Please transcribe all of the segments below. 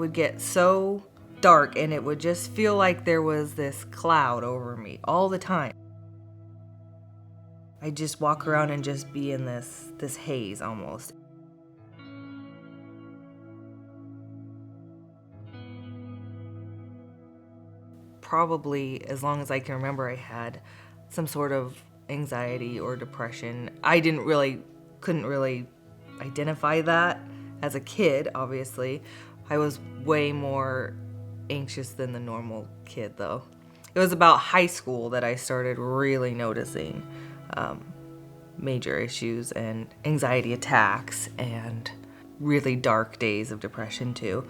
would get so dark and it would just feel like there was this cloud over me all the time. I'd just walk around and just be in this haze almost. Probably as long as I can remember, I had some sort of anxiety or depression. I couldn't really identify that as a kid, obviously. I was way more anxious than the normal kid, though. It was about high school that I started really noticing major issues and anxiety attacks and really dark days of depression too.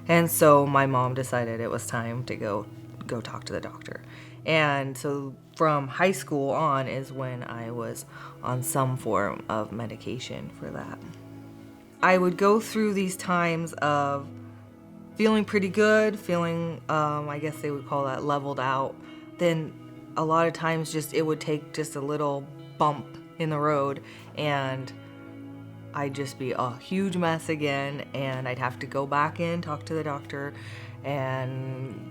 And so my mom decided it was time to go talk to the doctor. And so from high school on is when I was on some form of medication for that. I would go through these times of feeling pretty good, feeling, I guess they would call that leveled out. Then a lot of times it would take just a little bump in the road and I'd just be a huge mess again, and I'd have to go back in, talk to the doctor, and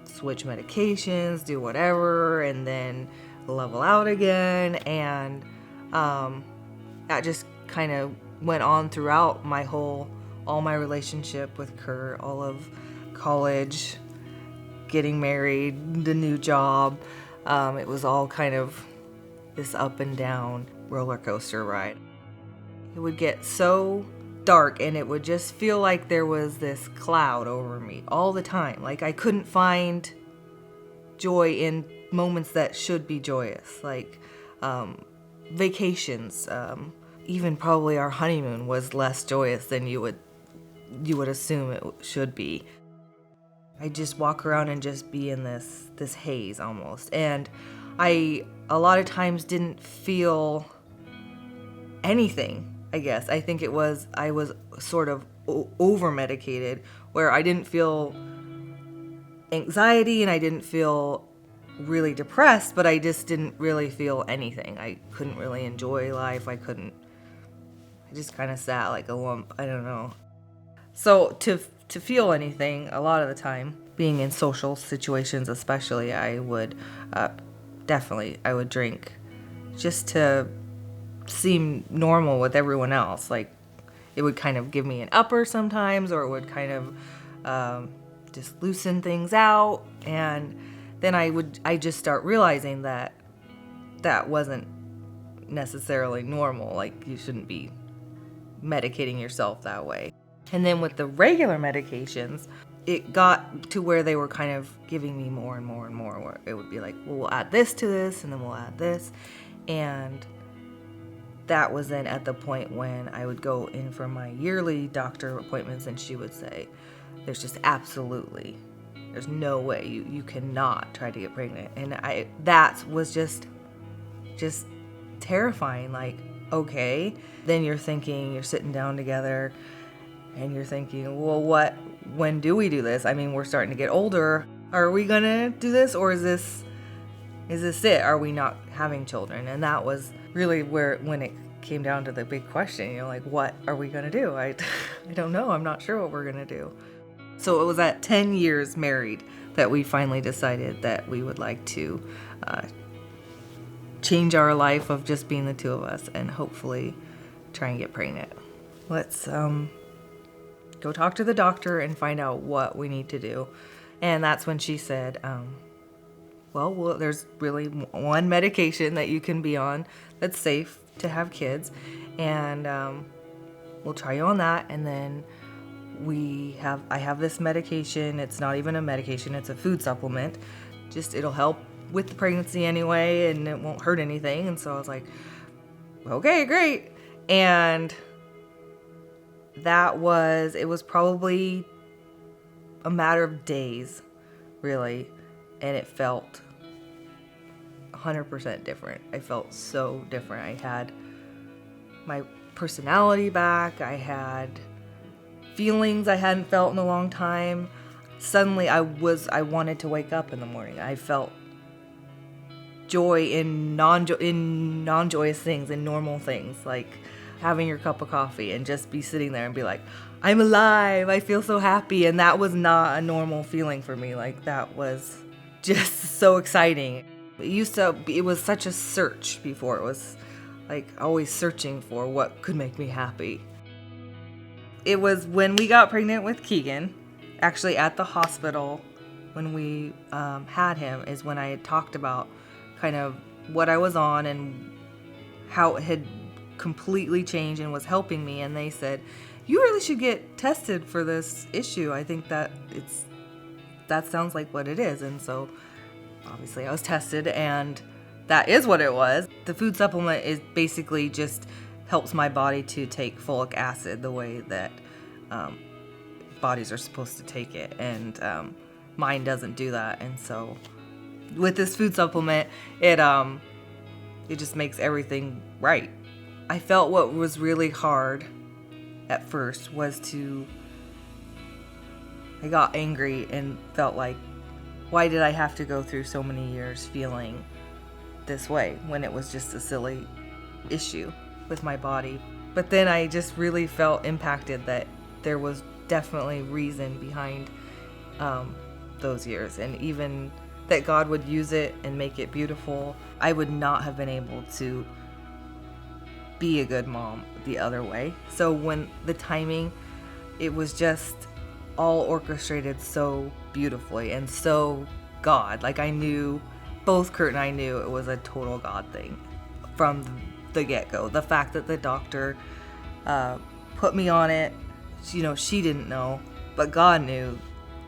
switch medications, do whatever, and then level out again. And that just kind of went on throughout all my relationship with Kurt, all of college, getting married, the new job. It was all kind of this up and down roller coaster ride. It would get so dark and it would just feel like there was this cloud over me all the time. Like I couldn't find joy in moments that should be joyous, like vacations. Even probably our honeymoon was less joyous than you would assume it should be. I just walk around and just be in this haze almost. And I a lot of times didn't feel anything, I guess. I think I was sort of over medicated, where I didn't feel anxiety and I didn't feel really depressed, but I just didn't really feel anything. I couldn't really enjoy life. I just kind of sat like a lump. I don't know. So to feel anything, a lot of the time, being in social situations especially, I would I would drink just to seem normal with everyone else. Like it would kind of give me an upper sometimes, or it would kind of just loosen things out. And then I just start realizing that wasn't necessarily normal. Like you shouldn't be medicating yourself that way. And then with the regular medications, it got to where they were kind of giving me more and more and more, where it would be like, well, we'll add this to this, and then we'll add this. And that was then at the point when I would go in for my yearly doctor appointments, and she would say, there's no way you cannot try to get pregnant. And that was just terrifying. Like, okay. Then you're sitting down together and you're thinking, well, when do we do this? I mean, we're starting to get older. Are we gonna do this, or is this it? Are we not having children? And that was really when it came down to the big question, like, what are we gonna do? I don't know. I'm not sure what we're gonna do. So it was at 10 years married that we finally decided that we would like to change our life of just being the two of us and hopefully try and get pregnant. Let's go talk to the doctor and find out what we need to do. And that's when she said, well, there's really one medication that you can be on that's safe to have kids, and we'll try you on that. And then I have this medication. It's not even a medication, it's a food supplement. It'll help with the pregnancy anyway, and it won't hurt anything. And so I was like, okay, great. And it was probably a matter of days, really, and it felt 100% different. I felt so different. I had my personality back. I had feelings I hadn't felt in a long time. Suddenly I wanted to wake up in the morning. I felt joy in non-joyous things, in normal things, like having your cup of coffee and just be sitting there and be like, I'm alive. I feel so happy. And that was not a normal feeling for me. Like, that was just so exciting. It was such a search before. It was like always searching for what could make me happy. It was when we got pregnant with Keegan, actually at the hospital when we had him, is when I had talked about kind of what I was on and how it had completely changed and was helping me. And they said, you really should get tested for this issue. I think that that sounds like what it is. And so obviously I was tested, and that is what it was. The food supplement is basically just helps my body to take folic acid the way that bodies are supposed to take it, and mine doesn't do that. And so with this food supplement, it just makes everything right. I felt what was really hard at first was I got angry and felt like, why did I have to go through so many years feeling this way when it was just a silly issue with my body? But then I just really felt impacted that there was definitely reason behind those years, and even that God would use it and make it beautiful. I would not have been able to be a good mom the other way. So when the timing, it was just all orchestrated so beautifully and so God. Like, I knew, both Kurt and I knew it was a total God thing from the get-go. The fact that the doctor put me on it, she didn't know, but God knew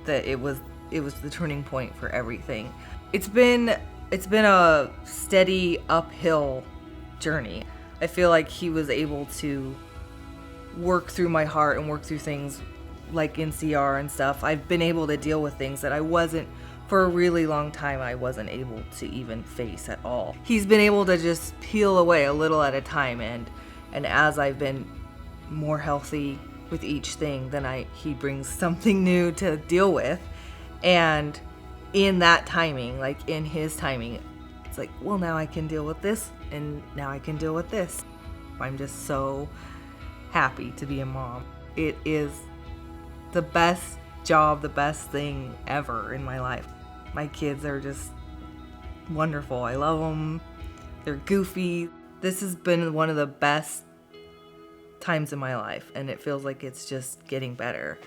that it was the turning point for everything. It's been a steady uphill journey. I feel like he was able to work through my heart and work through things like NCR and stuff. I've been able to deal with things that for a really long time, I wasn't able to even face at all. He's been able to just peel away a little at a time, and as I've been more healthy with each thing, then he brings something new to deal with. And in that timing, like in his timing, it's like, well, now I can deal with this, and now I can deal with this. I'm just so happy to be a mom. It is the best job, the best thing ever in my life. My kids are just wonderful. I love them. They're goofy. This has been one of the best times in my life, and it feels like it's just getting better.